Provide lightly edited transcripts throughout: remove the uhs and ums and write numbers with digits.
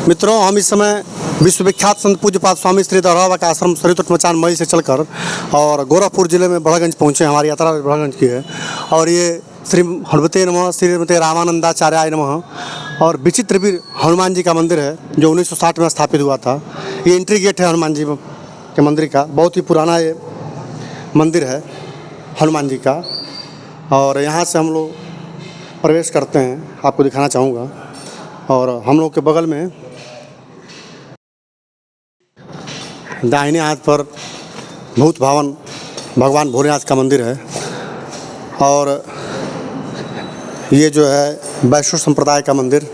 मित्रों, हम इस समय विश्वविख्यात संत पूज्यपाद स्वामी श्री दौरावा का आश्रम सरित मचान मई से चलकर और गोरखपुर जिले में बड़ागंज पहुँचे। हमारी यात्रा बड़ागंज की है और ये श्री हनुमते नमः श्रीमते रामानंदाचार्याय नमः और विचित्रवीर हनुमान जी का मंदिर है जो 1960 में स्थापित हुआ था। ये एंट्री गेट है हनुमान जी के मंदिर का। बहुत ही पुराना ये मंदिर है हनुमान जी का और यहाँ से हम लोग प्रवेश करते हैं। आपको दिखाना चाहूँगा। और हम लोग के बगल में दाहिने हाथ पर भूत भावन भगवान भोलेनाथ का मंदिर है और ये जो है वैष्णव संप्रदाय का मंदिर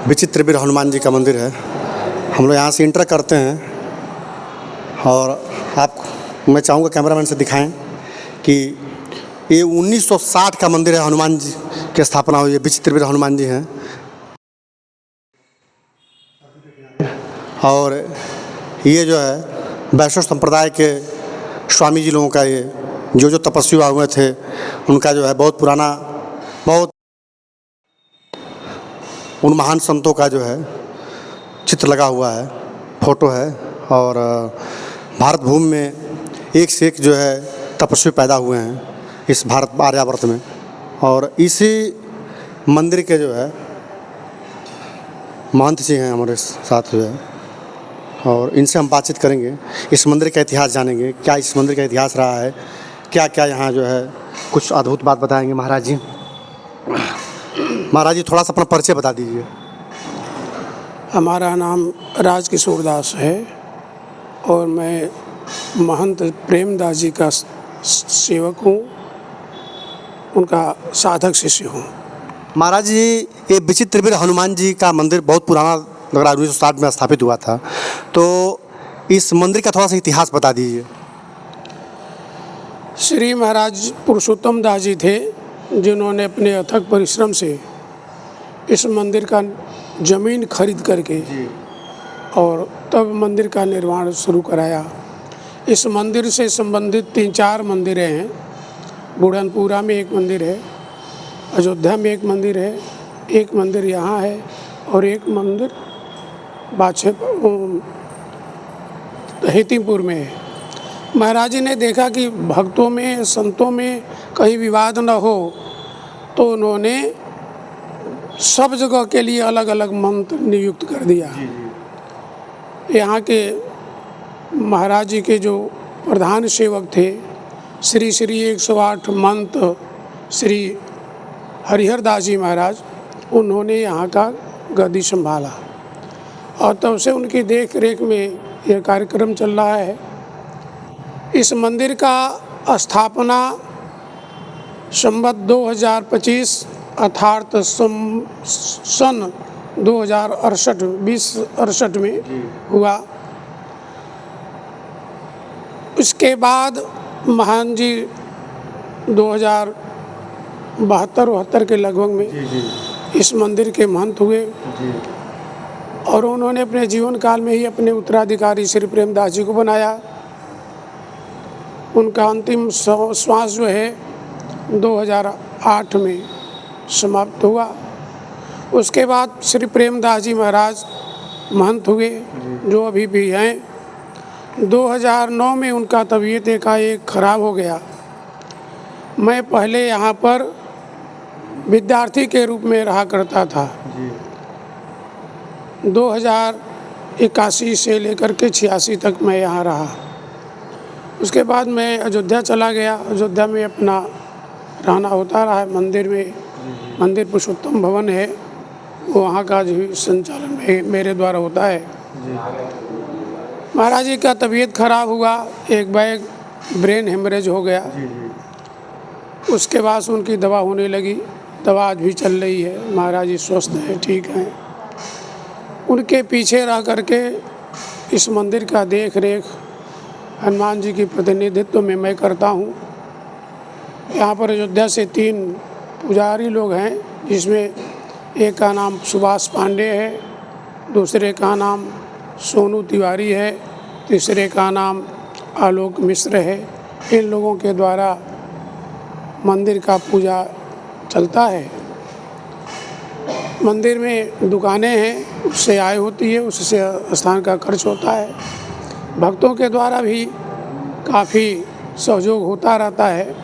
विचित्रवीर हनुमान जी का मंदिर है। हम लोग यहाँ से इंटर करते हैं और मैं चाहूँगा कैमरामैन से दिखाएं कि ये 1960 का मंदिर है। हनुमान जी की स्थापना हुई है। विचित्रवीर हनुमान जी हैं और ये जो है वैष्णव संप्रदाय के स्वामी जी लोगों का ये जो तपस्वी हुए थे उनका जो है बहुत पुराना बहुत उन महान संतों का जो है चित्र लगा हुआ है, फोटो है। और भारत भूमि में एक से एक जो है तपस्वी पैदा हुए हैं इस भारत आर्यावर्त में। और इसी मंदिर के जो है महंत जी हैं हमारे साथ जो है और इनसे हम बातचीत करेंगे। इस मंदिर का इतिहास जानेंगे, क्या इस मंदिर का इतिहास रहा है, क्या क्या यहाँ जो है कुछ अद्भुत बात बताएंगे। महाराज जी थोड़ा सा अपना परिचय बता दीजिए। हमारा नाम राजकिशोर दास है और मैं महंत प्रेमदास जी का सेवक हूँ, उनका साधक शिष्य हूँ। महाराज जी, ये विचित्रवीर हनुमान जी का मंदिर बहुत पुराना लग रहा है, 1960 में स्थापित हुआ था, तो इस मंदिर का थोड़ा सा इतिहास बता दीजिए। श्री महाराज पुरुषोत्तम दास जी थे जिन्होंने अपने अथक परिश्रम से इस मंदिर का ज़मीन खरीद करके और तब मंदिर का निर्माण शुरू कराया। इस मंदिर से संबंधित 3-4 मंदिरें हैं। बुढ़नपुरा में एक मंदिर है, अयोध्या में एक मंदिर है, एक मंदिर यहाँ है और एक मंदिर हेतीपुर में है। महाराज जी ने देखा कि भक्तों में संतों में कहीं विवाद न हो तो उन्होंने सब जगह के लिए अलग अलग मंत्र नियुक्त कर दिया। यहाँ के महाराज जी के जो प्रधान सेवक थे श्री 108 मंत्र श्री हरिहर दास जी महाराज, उन्होंने यहाँ का गद्दी संभाला और तब से उनकी देख रेख में यह कार्यक्रम चल रहा है। इस मंदिर का स्थापना संवत 2025 अर्थात सन 2068 में हुआ। उसके बाद महान जी 2072-73 के लगभग में इस मंदिर के महंत हुए और उन्होंने अपने जीवन काल में ही अपने उत्तराधिकारी श्री प्रेमदास जी को बनाया। उनका अंतिम श्वास जो है 2008 में समाप्त हुआ। उसके बाद श्री प्रेमदास जी महाराज महंत हुए जो अभी भी हैं। 2009 में उनका तबीयत एकाएक खराब हो गया। मैं पहले यहाँ पर विद्यार्थी के रूप में रहा करता था। 2081 से लेकर के 86 तक मैं यहाँ रहा। उसके बाद मैं अयोध्या चला गया। अयोध्या में अपना रहना होता रहा। मंदिर में मंदिर पुरुषोत्तम भवन है, वो वहाँ का जो संचालन मेरे द्वारा होता है। महाराज जी का तबीयत खराब हुआ, एक बैग ब्रेन हेमरेज हो गया। उसके बाद उनकी दवा होने लगी, दवा आज भी चल रही है। महाराज जी स्वस्थ हैं, ठीक हैं। उनके पीछे रह करके इस मंदिर का देख रेख हनुमान जी की प्रतिनिधित्व में मैं करता हूँ। यहाँ पर अयोध्या से 3 पुजारी लोग हैं, जिसमें एक का नाम सुभाष पांडे है, दूसरे का नाम सोनू तिवारी है, तीसरे का नाम आलोक मिश्र है। इन लोगों के द्वारा मंदिर का पूजा चलता है। मंदिर में दुकानें हैं, उससे आय होती है, उससे स्थान का खर्च होता है। भक्तों के द्वारा भी काफ़ी सहयोग होता रहता है।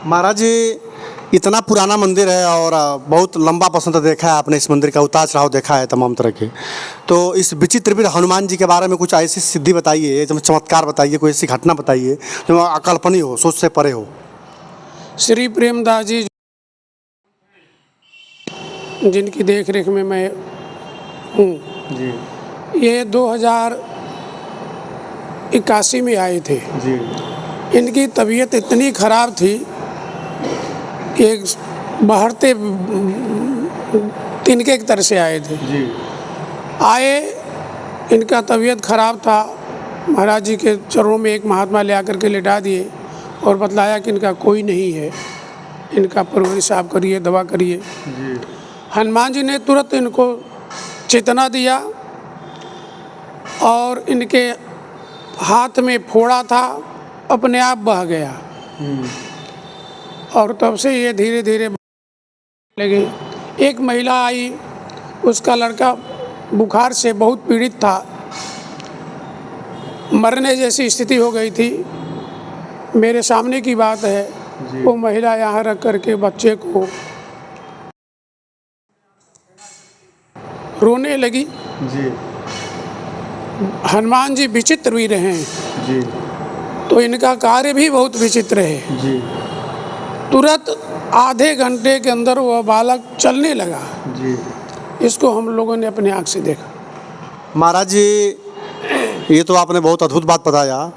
महाराज जी, इतना पुराना मंदिर है और बहुत लंबा पसंद देखा है आपने, इस मंदिर का उतार चढ़ाव देखा है तमाम तरह के। तो इस विचित्र वीर हनुमान जी के बारे में कुछ ऐसी सिद्धि बताइए, एकदम चमत्कार बताइए, कोई ऐसी घटना बताइए जो अकल्पनीय हो, सोच से परे हो। श्री प्रेमदास जी जिनकी देख रेख में मैं हूँ, जी ये 2081 में आए थे। जी इनकी तबीयत इतनी ख़राब थी कि एक बहरते तिनके की तरह से आए थे। जी आए, इनका तबीयत ख़राब था। महाराज जी के चरणों में एक महात्मा ले आकर के लेटा दिए और बतलाया कि इनका कोई नहीं है, इनका परवरिश आप करिए, दवा करिए। जी हनुमान जी ने तुरंत इनको चेतना दिया और इनके हाथ में फोड़ा था, अपने आप बह गया और तब से ये धीरे धीरे लगे। एक महिला आई, उसका लड़का बुखार से बहुत पीड़ित था, मरने जैसी स्थिति हो गई थी। मेरे सामने की बात है, वो महिला यहाँ रख करके बच्चे को रोने लगी। जी हनुमान जी विचित्र भी रहे, जी तो इनका कार्य भी बहुत विचित्र है। जी तुरंत आधे घंटे के अंदर वह बालक चलने लगा। जी इसको हम लोगों ने अपनी आँख से देखा। महाराज जी, ये तो आपने बहुत अद्भुत बात बताया।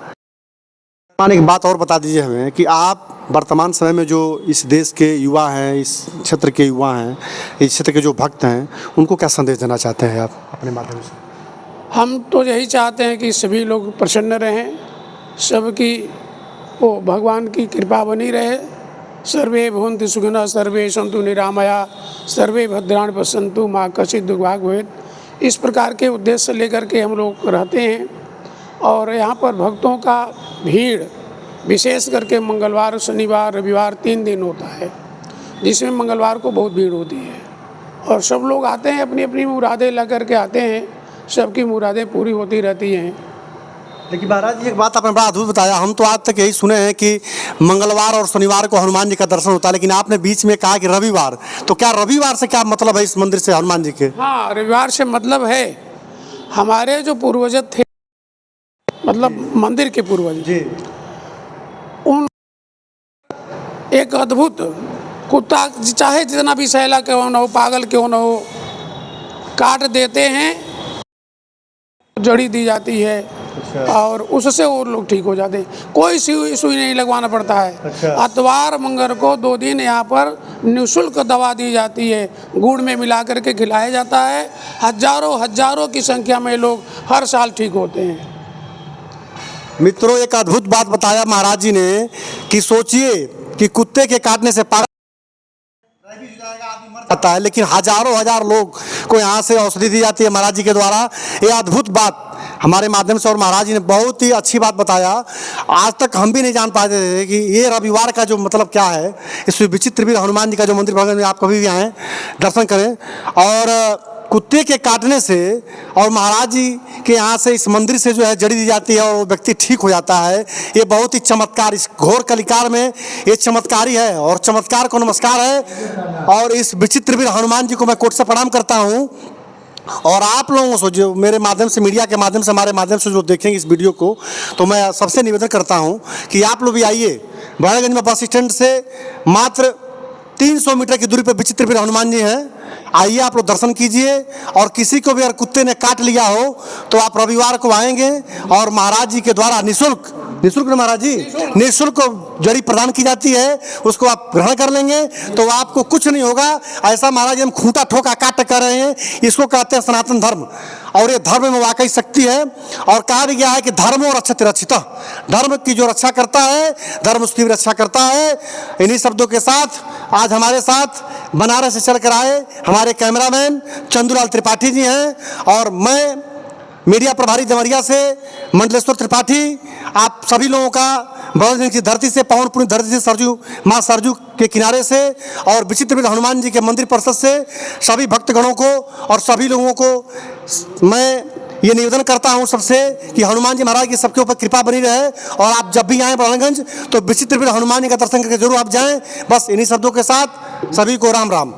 एक बात और बता दीजिए हमें कि आप वर्तमान समय में जो इस देश के युवा हैं, इस क्षेत्र के युवा हैं, इस क्षेत्र के जो भक्त हैं, उनको क्या संदेश देना चाहते हैं आप अपने माध्यम से? हम तो यही चाहते हैं कि सभी लोग प्रसन्न रहें, सबकी वो भगवान की कृपा बनी रहे। सर्वे भवन्तु सुखिनः, सर्वे सन्तु निरामया, सर्वे भद्राणि पश्यन्तु मा कश्चित् दुर्भाग् भवेत्। इस प्रकार के उद्देश्य से लेकर के हम लोग रहते हैं। और यहाँ पर भक्तों का भीड़ विशेष करके मंगलवार, शनिवार, रविवार 3 दिन होता है, जिसमें मंगलवार को बहुत भीड़ होती है और सब लोग आते हैं, अपनी अपनी मुरादें ला करके आते हैं। सबकी मुरादें पूरी होती रहती हैं। लेकिन महाराज जी, एक बात आपने बड़ा अद्भुत बताया। हम तो आज तक यही सुने हैं कि मंगलवार और शनिवार को हनुमान जी का दर्शन होता है, लेकिन आपने बीच में कहा कि रविवार, तो क्या रविवार से क्या मतलब है इस मंदिर से, हनुमान जी के? हाँ, रविवार से मतलब है हमारे जो पूर्वज थे, मतलब मंदिर के पूर्वज जी उन एक अद्भुत कुत्ता, चाहे जितना भी सैला क्यों न हो, पागल क्यों न हो, काट देते हैं, जड़ी दी जाती है। अच्छा। और उससे वो लोग ठीक हो जाते हैं। कोई सुई नहीं लगवाना पड़ता है। अच्छा। अतवार मंगल को 2 दिन यहाँ पर निःशुल्क दवा दी जाती है, गुड़ में मिला करके खिलाया जाता है। हजारों की संख्या में लोग हर साल ठीक होते हैं। मित्रों, एक अद्भुत बात बताया महाराज जी ने कि सोचिए कि कुत्ते के काटने से पागल जाता है, लेकिन हजार लोग को यहाँ से औषधि दी जाती है महाराज जी के द्वारा। ये अद्भुत बात हमारे माध्यम से, और महाराज जी ने बहुत ही अच्छी बात बताया। आज तक हम भी नहीं जान पाते थे कि ये रविवार का जो मतलब क्या है। इस विचित्र वीर हनुमान जी का जो मंदिर भगवान में आप कभी भी आएँ, दर्शन करें। और कुत्ते के काटने से और महाराज जी के यहाँ से, इस मंदिर से जो है जड़ी दी जाती है और वो व्यक्ति ठीक हो जाता है। ये बहुत ही चमत्कार, इस घोर कलिकाल में ये चमत्कारी है और चमत्कार को नमस्कार है। और इस विचित्र वीर हनुमान जी को मैं कोट से प्रणाम करता हूँ। और आप लोगों से जो मेरे माध्यम से, मीडिया के माध्यम से, हमारे माध्यम से जो देखेंगे इस वीडियो को, तो मैं सबसे निवेदन करता हूँ कि आप लोग भी आइए। बड़ागंज में बस स्टैंड से मात्र 300 मीटर की दूरी पर विचित्र वीर हनुमान जी हैं। आइए, आप लोग दर्शन कीजिए। और किसी को भी अगर कुत्ते ने काट लिया हो तो आप रविवार को आएंगे और महाराज जी के द्वारा निःशुल्क ना महाराज जी, निःशुल्क जड़ी प्रदान की जाती है, उसको आप ग्रहण कर लेंगे तो आपको कुछ नहीं होगा। ऐसा महाराज जी हम खूंटा ठोका काट कर रहे हैं, इसको कहते हैं सनातन धर्म। और ये धर्म में वाकई शक्ति है। और कहा भी गया है कि धर्म और रक्षति रक्षिता, धर्म की जो रक्षा करता है, धर्म उसकी भी रक्षा करता है। इन्हीं शब्दों के साथ आज हमारे साथ बनारस से चल कर आए हमारे कैमरामैन चंदूलाल त्रिपाठी जी हैं, और मैं मीडिया प्रभारी जमरिया से मंडलेश्वर त्रिपाठी आप सभी लोगों का बड़गंज की धरती से, पावन पुण्य धरती से, सरजू माँ सरजू के किनारे से और विचित्र हनुमान जी के मंदिर परिषद से सभी भक्तगणों को और सभी लोगों को मैं ये निवेदन करता हूँ सबसे कि हनुमान जी महाराज की सबके ऊपर कृपा बनी रहे। और आप जब भी आएँ बड़गंज तो विचित्र हनुमान जी का दर्शन करके जरूर आप जाएँ। बस इन्हीं शब्दों के साथ सभी को राम राम।